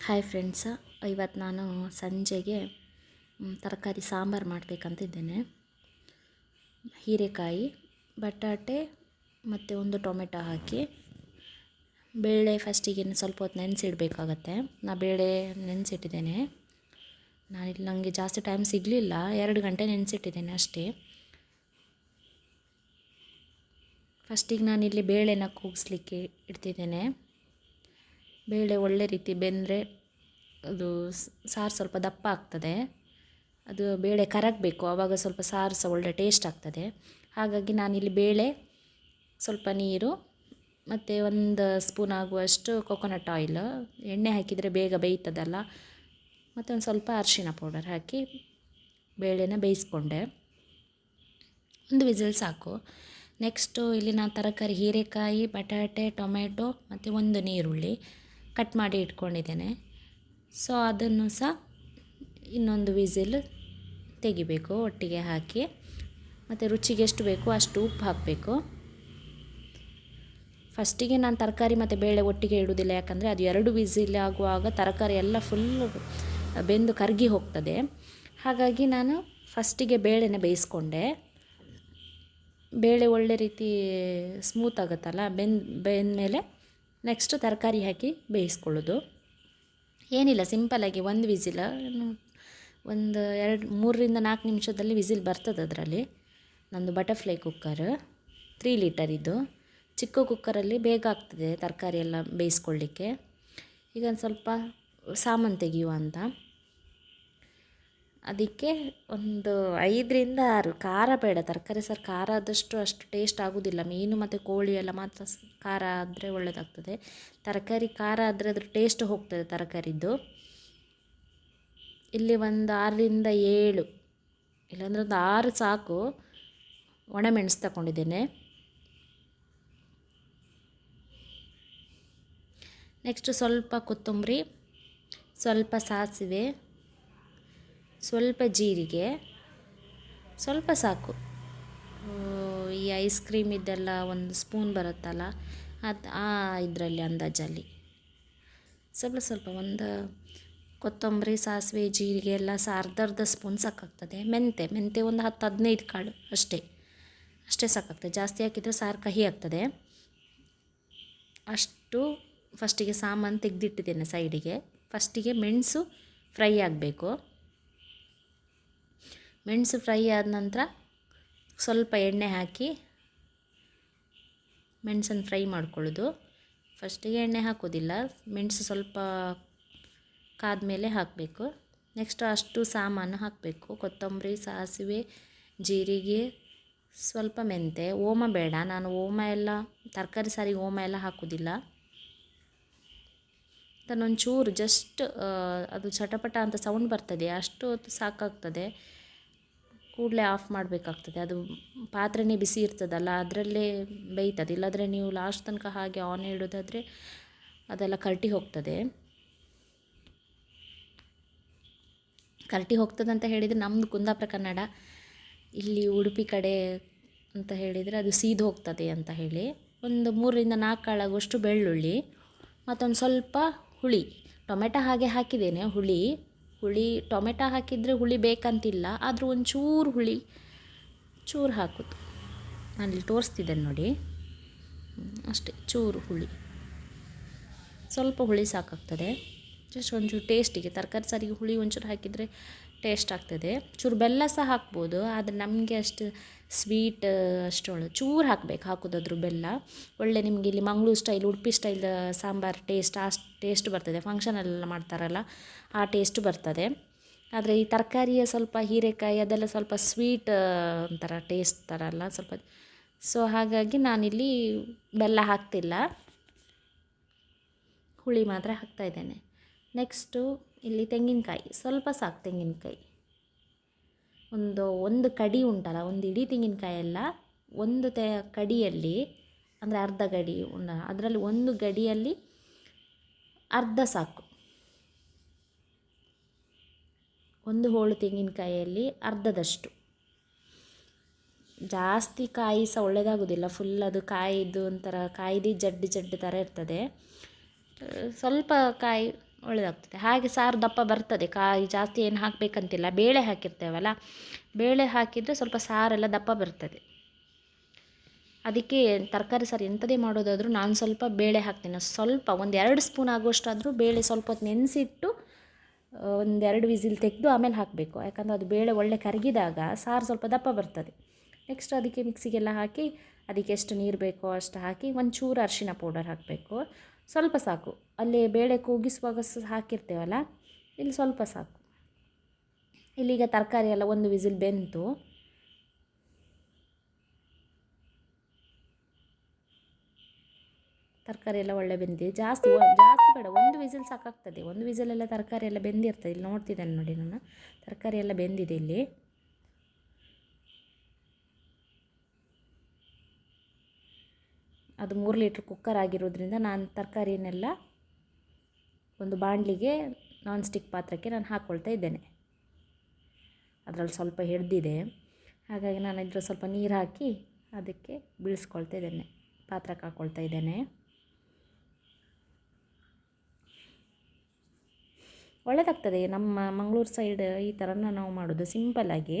Hi friends, ಇವತ್ತು ನಾನು ಸಂಜೆಗೆ ತರಕಾರಿ ಸಾಂಬಾರು ಮಾಡಬೇಕಂತಿದ್ದೇನೆ. ಹೀರೆಕಾಯಿ, ಬಟಾಟೆ ಮತ್ತು ಒಂದು ಟೊಮೆಟೊ ಹಾಕಿ ಬೇಳೆ ಫಸ್ಟಿಗೆ ಸ್ವಲ್ಪ ಹೊತ್ತು ನೆನೆಸಿಡಬೇಕಾಗತ್ತೆ. ನಾನು ಬೇಳೆ ನೆನೆಸಿಟ್ಟಿದ್ದೇನೆ. ನಾನಿಲ್ಲಿ ನನಗೆ ಜಾಸ್ತಿ ಟೈಮ್ ಸಿಗಲಿಲ್ಲ, 2 ಗಂಟೆ ನೆನೆಸಿಟ್ಟಿದ್ದೇನೆ ಅಷ್ಟೇ. ಫಸ್ಟಿಗೆ ನಾನಿಲ್ಲಿ ಬೇಳೆನ ಕೂಗಿಸ್ಲಿಕ್ಕೆ ಇಡ್ತಿದ್ದೇನೆ. ಬೇಳೆ ಒಳ್ಳೆ ರೀತಿ ಬೆಂದರೆ ಅದು ಸಾರು ಸ್ವಲ್ಪ ದಪ್ಪ ಆಗ್ತದೆ. ಅದು ಬೇಳೆ ಕರಗಬೇಕು, ಆವಾಗ ಸ್ವಲ್ಪ ಸಾರು ಸಹ ಒಳ್ಳೆ ಟೇಸ್ಟ್ ಆಗ್ತದೆ. ಹಾಗಾಗಿ ನಾನಿಲ್ಲಿ ಬೇಳೆ, ಸ್ವಲ್ಪ ನೀರು ಮತ್ತು 1 ಸ್ಪೂನ್ ಆಗುವಷ್ಟು ಕೊಕೊನಟ್ ಆಯಿಲ್, ಎಣ್ಣೆ ಹಾಕಿದರೆ ಬೇಗ ಬೇಯ್ತದಲ್ಲ, ಮತ್ತು ಒಂದು ಸ್ವಲ್ಪ ಅರಿಶಿಣ ಪೌಡರ್ ಹಾಕಿ ಬೇಳೆನ ಬೇಯಿಸ್ಕೊಂಡೆ. 1 ವಿಸಿಲ್ ಸಾಕು. ನೆಕ್ಸ್ಟು ಇಲ್ಲಿ ನಾನು ತರಕಾರಿ ಹೀರೆಕಾಯಿ, ಬಟಾಟೆ, ಟೊಮೆಟೊ ಮತ್ತು 1 ಈರುಳ್ಳಿ ಕಟ್ ಮಾಡಿ ಇಟ್ಕೊಂಡಿದ್ದೇನೆ. ಸೊ ಅದನ್ನು ಸಹ ಇನ್ನೊಂದು ವಿಸಿಲ್ ತೆಗಿಬೇಕು ಒಟ್ಟಿಗೆ ಹಾಕಿ. ಮತ್ತು ರುಚಿಗೆ ಎಷ್ಟು ಬೇಕೋ ಅಷ್ಟು ಉಪ್ಪು ಹಾಕಬೇಕು. ಫಸ್ಟಿಗೆ ನಾನು ತರಕಾರಿ ಮತ್ತು ಬೇಳೆ ಒಟ್ಟಿಗೆ ಇಡುವುದಿಲ್ಲ, ಯಾಕಂದರೆ ಅದು 2 ವಿಸಿಲ್ ಆಗುವಾಗ ತರಕಾರಿ ಎಲ್ಲ ಫುಲ್ ಬೆಂದು ಕರಗಿ ಹೋಗ್ತದೆ. ಹಾಗಾಗಿ ನಾನು ಫಸ್ಟಿಗೆ ಬೇಳೆನ ಬೇಯಿಸ್ಕೊಂಡೆ. ಬೇಳೆ ಒಳ್ಳೆ ರೀತಿ ಸ್ಮೂತ್ ಆಗುತ್ತಲ್ಲ, ಬೆಂದಮೇಲೆ ನೆಕ್ಸ್ಟ್ ತರಕಾರಿ ಹಾಕಿ ಬೇಯಿಸ್ಕೊಳ್ಳೋದು. ಏನಿಲ್ಲ, ಸಿಂಪಲ್ಲಾಗಿ 1 ವಿಸಿಲ್, ಒಂದು 3-4 ನಿಮಿಷದಲ್ಲಿ ವಿಸಿಲ್ ಬರ್ತದೆ. ಅದರಲ್ಲಿ ನಂದು ಬಟರ್ಫ್ಲೈ ಕುಕ್ಕರ್ 3 ಲೀಟರಿದ್ದು. ಚಿಕ್ಕ ಕುಕ್ಕರಲ್ಲಿ ಬೇಗ ಆಗ್ತದೆ ತರಕಾರಿ ಎಲ್ಲ ಬೇಯಿಸ್ಕೊಳ್ಳಿಕ್ಕೆ. ಈಗ ಒಂದು ಸ್ವಲ್ಪ ಸಾಮಾನು ತೆಗೆಯುವ ಅಂತ, ಅದಕ್ಕೆ ಒಂದು 5-6 ಖಾರ ಬೇಡ. ತರಕಾರಿ ಸಾರು ಖಾರ ಆದಷ್ಟು ಅಷ್ಟು ಟೇಸ್ಟ್ ಆಗೋದಿಲ್ಲ. ಮೀನು ಮತ್ತು ಕೋಳಿ ಎಲ್ಲ ಮಾತ್ರ ಖಾರ ಆದರೆ ಒಳ್ಳೆಯದಾಗ್ತದೆ. ತರಕಾರಿ ಖಾರ ಆದರೆ ಅದ್ರ ಟೇಸ್ಟ್ ಹೋಗ್ತದೆ ತರಕಾರಿದ್ದು. ಇಲ್ಲಿ ಒಂದು 6-7, ಇಲ್ಲಾಂದರೆ ಒಂದು 6 ಸಾಕು, ಒಣಮೆಣಸು ತಗೊಂಡಿದ್ದೇನೆ. ನೆಕ್ಸ್ಟು ಸ್ವಲ್ಪ ಕೊತ್ತಂಬರಿ, ಸ್ವಲ್ಪ ಸಾಸಿವೆ, ಸ್ವಲ್ಪ ಜೀರಿಗೆ, ಸ್ವಲ್ಪ ಸಾಕು. ಈ ಐಸ್ ಕ್ರೀಮ್ ಇದೆಲ್ಲ 1 ಸ್ಪೂನ್ ಬರುತ್ತಲ್ಲ, ಅದು ಇದರಲ್ಲಿ ಅಂದಾಜಲ್ಲಿ ಸ್ವಲ್ಪ ಒಂದು ಕೊತ್ತಂಬರಿ, ಸಾಸಿವೆ, ಜೀರಿಗೆ ಎಲ್ಲ ಸಹ ಅರ್ಧ ಸ್ಪೂನ್ ಸಾಕಾಗ್ತದೆ. ಮೆಂತೆ ಒಂದು 10-15 ಕಾಳು ಅಷ್ಟೇ ಸಾಕಾಗ್ತದೆ. ಜಾಸ್ತಿ ಹಾಕಿದರೆ ಸಾರು ಕಹಿ ಆಗ್ತದೆ. ಅಷ್ಟು ಫಸ್ಟಿಗೆ ಸಾಮಾನು ತೆಗೆದಿಟ್ಟಿದ್ದೇನೆ ಸೈಡಿಗೆ. ಫಸ್ಟಿಗೆ ಮೆಣಸು ಫ್ರೈ ಆಗಬೇಕು. ಮೆಣಸು ಫ್ರೈ ಆದ ನಂತರ ಸ್ವಲ್ಪ ಎಣ್ಣೆ ಹಾಕಿ ಮೆಣಸನ್ನು ಫ್ರೈ ಮಾಡ್ಕೊಳ್ಳೋದು. ಫಸ್ಟಿಗೆ ಎಣ್ಣೆ ಹಾಕೋದಿಲ್ಲ, ಮೆಣಸು ಸ್ವಲ್ಪ ಕಾದ್ಮೇಲೆ ಹಾಕಬೇಕು. ನೆಕ್ಸ್ಟ್ ಅಷ್ಟು ಸಾಮಾನು ಹಾಕಬೇಕು. ಕೊತ್ತಂಬರಿ, ಸಾಸಿವೆ, ಜೀರಿಗೆ, ಸ್ವಲ್ಪ ಮೆಂತೆ. ಓಮ ಬೇಡ, ನಾನು ಓಮ ಎಲ್ಲ ತರಕಾರಿ ಸಾರಿಗೆ ಓಮ ಎಲ್ಲ ಹಾಕೋದಿಲ್ಲ. ಅದನ್ನೊಂಚೂರು ಜಸ್ಟ್ ಅದು ಚಟಪಟ ಅಂತ ಸೌಂಡ್ ಬರ್ತದೆ, ಅಷ್ಟು ಹೊತ್ತು ಸಾಕಾಗ್ತದೆ. ಕೂಡಲೇ ಆಫ್ ಮಾಡಬೇಕಾಗ್ತದೆ. ಅದು ಪಾತ್ರೆನೇ ಬಿಸಿ ಇರ್ತದಲ್ಲ, ಅದರಲ್ಲೇ ಬೇಯ್ತದೆ. ಇಲ್ಲಾಂದರೆ ನೀವು ಲಾಸ್ಟ್ ತನಕ ಹಾಗೆ ಆನ್ ಇಡೋದಾದರೆ ಅದೆಲ್ಲ ಕರಟಿ ಹೋಗ್ತದೆ. ಅಂತ ಹೇಳಿದರೆ ನಮ್ಮದು ಕುಂದಾಪುರ ಕನ್ನಡ, ಇಲ್ಲಿ ಉಡುಪಿ ಕಡೆ ಅಂತ ಹೇಳಿದರೆ ಅದು ಸೀದು ಹೋಗ್ತದೆ ಅಂತ ಹೇಳಿ. ಒಂದು 3-4 ಕಾಳಾಗುವಷ್ಟು ಬೆಳ್ಳುಳ್ಳಿ, ಮತ್ತೊಂದು ಸ್ವಲ್ಪ ಹುಳಿ. ಟೊಮೆಟೊ ಹಾಗೆ ಹಾಕಿದ್ದೇನೆ. ಹುಳಿ ಟೊಮೆಟೊ ಹಾಕಿದರೆ ಹುಳಿ ಬೇಕಂತಿಲ್ಲ, ಆದರೂ ಒಂಚೂರು ಹುಳಿ ಚೂರು ಹಾಕೋದು. ನಾನಿಲ್ಲಿ ತೋರಿಸ್ತಿದ್ದೇನೆ ನೋಡಿ, ಅಷ್ಟೇ. ಚೂರು ಹುಳಿ, ಸ್ವಲ್ಪ ಹುಳಿ ಸಾಕಾಗ್ತದೆ. ಜಸ್ಟ್ ಒಂಚೂರು ಟೇಸ್ಟಿಗೆ, ತರಕಾರಿ ಸಾರಿಗೆ ಹುಳಿ ಒಂಚೂರು ಹಾಕಿದರೆ ಟೇಸ್ಟ್ ಆಗ್ತದೆ. ಚೂರು ಬೆಲ್ಲ ಸಹ ಹಾಕ್ಬೋದು, ಆದರೆ ನಮಗೆ ಅಷ್ಟು ಸ್ವೀಟ್ ಅಷ್ಟು ಚೂರು ಹಾಕೋದಾದ್ರು ಬೆಲ್ಲ ಒಳ್ಳೆ. ನಿಮಗೆ ಇಲ್ಲಿ Mangaluru style, Udupi style sambar taste ಬರ್ತದೆ. ಫಂಕ್ಷನಲ್ಲೆಲ್ಲ ಮಾಡ್ತಾರಲ್ಲ ಆ ಟೇಸ್ಟ್ ಬರ್ತದೆ. ಆದರೆ ಈ ತರಕಾರಿಯ ಸ್ವಲ್ಪ ಹೀರೆಕಾಯಿ ಅದೆಲ್ಲ ಸ್ವಲ್ಪ ಸ್ವೀಟ್ ಒಂಥರ ಟೇಸ್ಟ್ ಥರ ಸ್ವಲ್ಪ. ಸೊ ಹಾಗಾಗಿ ನಾನಿಲ್ಲಿ ಬೆಲ್ಲ ಹಾಕ್ತಿಲ್ಲ, ಹುಳಿ ಮಾತ್ರ ಹಾಕ್ತಾಯಿದ್ದೇನೆ. ನೆಕ್ಸ್ಟು ಇಲ್ಲಿ ತೆಂಗಿನಕಾಯಿ ಸ್ವಲ್ಪ ಸಾಕು. ತೆಂಗಿನಕಾಯಿ ಒಂದು ಕಡಿ ಉಂಟಲ್ಲ, ಒಂದು ಇಡೀ ತೆಂಗಿನಕಾಯಿ ಎಲ್ಲ, ಒಂದು ಕಡಿಯಲ್ಲಿ ಅಂದರೆ ಅರ್ಧ ಗಡಿ ಅದರಲ್ಲಿ ಒಂದು ಗಡಿಯಲ್ಲಿ ಅರ್ಧ ಸಾಕು. ಒಂದು ಹೋಳು ತೆಂಗಿನಕಾಯಿಯಲ್ಲಿ ಅರ್ಧದಷ್ಟು. ಜಾಸ್ತಿ ಕಾಯಿ ಸಹ ಒಳ್ಳೆಯದಾಗೋದಿಲ್ಲ, ಫುಲ್ ಅದು ಕಾಯಿದು ಒಂಥರ ಕಾಯಿದು ಜಡ್ಡು ಥರ ಇರ್ತದೆ. ಸ್ವಲ್ಪ ಕಾಯಿ ಒಳ್ಳೆಯದಾಗ್ತದೆ. ಹಾಗೆ ಸಾರು ದಪ್ಪ ಬರ್ತದೆ, ಕಾಯಿ ಜಾಸ್ತಿ ಏನು ಹಾಕಬೇಕಂತಿಲ್ಲ, ಬೇಳೆ ಹಾಕಿರ್ತೇವಲ್ಲ, ಬೇಳೆ ಹಾಕಿದರೆ ಸ್ವಲ್ಪ ಸಾರೆಲ್ಲ ದಪ್ಪ ಬರ್ತದೆ. ಅದಕ್ಕೆ ತರಕಾರಿ ಸಾರು ಎಂಥದೇ ಮಾಡೋದಾದರೂ ನಾನು ಸ್ವಲ್ಪ ಬೇಳೆ ಹಾಕ್ತೀನಿ, ಸ್ವಲ್ಪ ಒಂದು 2 ಸ್ಪೂನ್ ಆಗುವಷ್ಟಾದರೂ ಬೇಳೆ ಸ್ವಲ್ಪ ಹೊತ್ತು ನೆನೆಸಿಟ್ಟು ಒಂದು 2 ವಿಸಿಲ್ ತೆಗೆದು ಆಮೇಲೆ ಹಾಕಬೇಕು. ಯಾಕಂದರೆ ಅದು ಬೇಳೆ ಒಳ್ಳೆ ಕರಗಿದಾಗ ಸಾರು ಸ್ವಲ್ಪ ದಪ್ಪ ಬರ್ತದೆ. ನೆಕ್ಸ್ಟ್ ಅದಕ್ಕೆ ಮಿಕ್ಸಿಗೆಲ್ಲ ಹಾಕಿ ಅದಕ್ಕೆ ಎಷ್ಟು ನೀರು ಬೇಕೋ ಅಷ್ಟು ಹಾಕಿ ಒಂಚೂರು ಅರಿಶಿನ ಪೌಡರ್ ಹಾಕಬೇಕು, ಸ್ವಲ್ಪ ಸಾಕು. ಅಲ್ಲಿ ಬೇಳೆ ಕೂಗಿಸುವಾಗ ಹಾಕಿರ್ತೇವಲ್ಲ, ಇಲ್ಲಿ ಸ್ವಲ್ಪ ಸಾಕು. ಇಲ್ಲೀಗ ತರಕಾರಿ ಎಲ್ಲ 1 ವಿಸಿಲ್ ಬೆಂತು. ತರಕಾರಿ ಎಲ್ಲ ಒಳ್ಳೆ ಬೆಂದಿದೆ. ಜಾಸ್ತಿ ಬೇಡ, 1 ವಿಸಿಲ್ ಸಾಕಾಗ್ತದೆ. 1 ವಿಸಿಲೆಲ್ಲ ತರಕಾರಿ ಎಲ್ಲ ಬೆಂದಿರ್ತದೆ. ಇಲ್ಲಿ ನೋಡ್ತಿದ್ದೇನೆ ನೋಡಿ, ನಾನು ತರಕಾರಿ ಎಲ್ಲ ಬೆಂದಿದೆ ಇಲ್ಲಿ. ಅದು 3 ಲೀಟ್ರ್ ಕುಕ್ಕರ್ ಆಗಿರೋದ್ರಿಂದ ನಾನು ತರಕಾರಿನೆಲ್ಲ ಒಂದು ಬಾಣಲಿಗೆ ನಾನ್ ಸ್ಟಿಕ್ ಪಾತ್ರಕ್ಕೆ ನಾನು ಹಾಕ್ಕೊಳ್ತಾ ಇದ್ದೇನೆ. ಅದರಲ್ಲಿ ಸ್ವಲ್ಪ ಹಿಡಿದಿದೆ, ಹಾಗಾಗಿ ನಾನು ಇದ್ರ ಸ್ವಲ್ಪ ನೀರು ಹಾಕಿ ಅದಕ್ಕೆ ಬೀಳಿಸ್ಕೊಳ್ತಾ ಇದ್ದೇನೆ, ಪಾತ್ರಕ್ಕೆ ಹಾಕ್ಕೊಳ್ತಾ ಇದ್ದೇನೆ. ಒಳ್ಳೆಯದಾಗ್ತದೆ. ನಮ್ಮ ಮಂಗಳೂರು ಸೈಡ್ ಈ ಥರನ ನಾವು ಮಾಡೋದು ಸಿಂಪಲ್ಲಾಗಿ.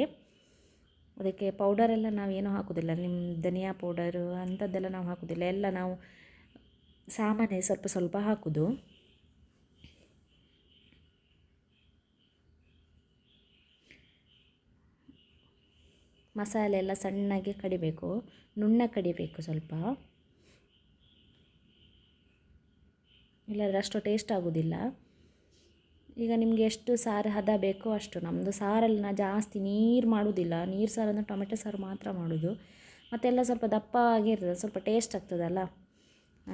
ಅದಕ್ಕೆ ಪೌಡರೆಲ್ಲ ನಾವೇನೂ ಹಾಕೋದಿಲ್ಲ, ನಿಮ್ಮ ಧನಿಯಾ ಪೌಡರು ಅಂಥದ್ದೆಲ್ಲ ನಾವು ಹಾಕೋದಿಲ್ಲ. ಎಲ್ಲ ನಾವು ಸಾಮಾನ್ಯ ಸ್ವಲ್ಪ ಸ್ವಲ್ಪ ಹಾಕೋದು. ಮಸಾಲೆ ಎಲ್ಲ ಸಣ್ಣಗೆ ಕಡಿಬೇಕು, ನುಣ್ಣ ಕಡಿಬೇಕು ಸ್ವಲ್ಪ, ಇಲ್ಲಾಂದರೆ ಅಷ್ಟು ಟೇಸ್ಟ್ ಆಗೋದಿಲ್ಲ. ಈಗ ನಿಮಗೆ ಎಷ್ಟು ಸಾರು ಹದ ಬೇಕೋ ಅಷ್ಟು. ನಮ್ಮದು ಸಾರಲ್ಲಿ ನಾನು ಜಾಸ್ತಿ ನೀರು ಮಾಡೋದಿಲ್ಲ, ನೀರು ಸಾರು ಅಂದರೆ ಟೊಮೆಟೊ ಸಾರು ಮಾತ್ರ ಮಾಡೋದು. ಮತ್ತೆಲ್ಲ ಸ್ವಲ್ಪ ದಪ್ಪ ಆಗಿರ್ತದೆ, ಸ್ವಲ್ಪ ಟೇಸ್ಟ್ ಆಗ್ತದಲ್ಲ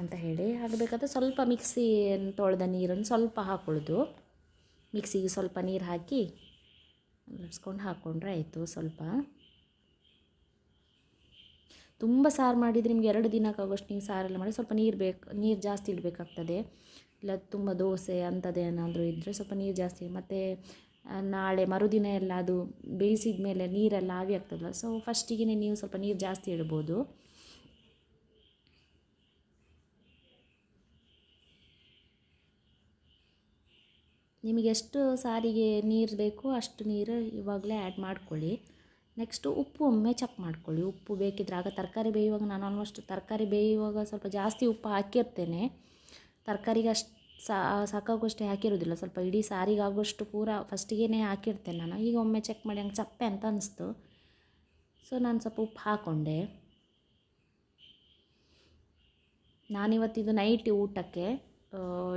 ಅಂತ ಹೇಳಿ. ಆಗಬೇಕಾದ್ರೆ ಸ್ವಲ್ಪ ಮಿಕ್ಸಿಯನ್ನು ತೊಳೆದ ನೀರನ್ನು ಸ್ವಲ್ಪ ಹಾಕ್ಕೊಳ್ಳೋದು. ಮಿಕ್ಸಿಗೆ ಸ್ವಲ್ಪ ನೀರು ಹಾಕಿ ಲಟ್ಸ್ಕೊಂಡು ಹಾಕ್ಕೊಂಡ್ರೆ ಆಯಿತು. ಸ್ವಲ್ಪ ತುಂಬ ಸಾರು ಮಾಡಿದರೆ ನಿಮ್ಗೆ 2 ದಿನಕ್ಕಾಗೋಷ್ಟು ನೀವು ಸಾರೆಲ್ಲ ಮಾಡಿ ಸ್ವಲ್ಪ ನೀರು ಜಾಸ್ತಿ ಇಡಬೇಕಾಗ್ತದೆ. ಇಲ್ಲ ತುಂಬ ದೋಸೆ ಅಂಥದ್ದೇನಾದರೂ ಇದ್ದರೆ ಸ್ವಲ್ಪ ನೀರು ಜಾಸ್ತಿ. ಮತ್ತು ನಾಳೆ ಮರುದಿನ ಎಲ್ಲ ಅದು ಬೇಯಿಸಿದ ಮೇಲೆ ನೀರೆಲ್ಲ ಆವಿ ಆಗ್ತದಲ್ಲ, ಸೊ ಫಸ್ಟಿಗೆ ನೀವು ಸ್ವಲ್ಪ ನೀರು ಜಾಸ್ತಿ ಇಡ್ಬೋದು. ನಿಮಗೆ ಎಷ್ಟು ಸಾರಿಗೆ ನೀರು ಬೇಕೋ ಅಷ್ಟು ನೀರು ಇವಾಗಲೇ ಆ್ಯಡ್ ಮಾಡ್ಕೊಳ್ಳಿ. ನೆಕ್ಸ್ಟು ಉಪ್ಪು ಒಮ್ಮೆ ಚೆಕ್ ಮಾಡ್ಕೊಳ್ಳಿ, ಉಪ್ಪು ಬೇಕಿದ್ರೆ. ಆಗ ತರಕಾರಿ ಬೇಯುವಾಗ ನಾನು ಆಲ್ಮೋಸ್ಟ್ ತರಕಾರಿ ಬೇಯುವಾಗ ಸ್ವಲ್ಪ ಜಾಸ್ತಿ ಉಪ್ಪು ಹಾಕಿರ್ತೇನೆ. ತರಕಾರಿಗೆ ಅಷ್ಟು ಸಾಕಾಗುವಷ್ಟೇ ಹಾಕಿರೋದಿಲ್ಲ, ಸ್ವಲ್ಪ ಇಡೀ ಸಾರಿಗಾಗುವಷ್ಟು ಪೂರಾ ಫಸ್ಟಿಗೇ ಹಾಕಿರ್ತೇನೆ ನಾನು. ಈಗ ಒಮ್ಮೆ ಚೆಕ್ ಮಾಡಿ ಹಂಗೆ ಚಪ್ಪೆ ಅಂತ ಅನಿಸ್ತು, ಸೊ ನಾನು ಸ್ವಲ್ಪ ಉಪ್ಪು ಹಾಕ್ಕೊಂಡೆ. ನಾನಿವತ್ತಿದು ನೈಟ್ ಊಟಕ್ಕೆ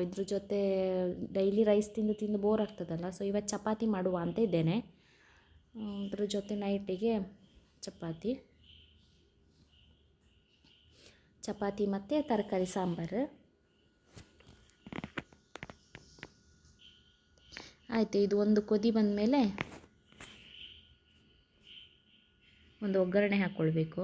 ಇದ್ರ ಜೊತೆ ಡೈಲಿ ರೈಸ್ ತಿಂದು ಬೋರ್ ಆಗ್ತದಲ್ಲ, ಸೊ ಇವತ್ತು ಚಪಾತಿ ಮಾಡುವ ಅಂತ ಇದ್ದೇನೆ. ಅದ್ರ ಜೊತೆ ನೈಟಿಗೆ ಚಪಾತಿ ಮತ್ತು ತರಕಾರಿ ಸಾಂಬಾರು ಆಯಿತು. ಇದು ಒಂದು ಕೊದಿ ಬಂದ ಮೇಲೆ ಒಂದು ಒಗ್ಗರಣೆ ಹಾಕ್ಕೊಳ್ಬೇಕು.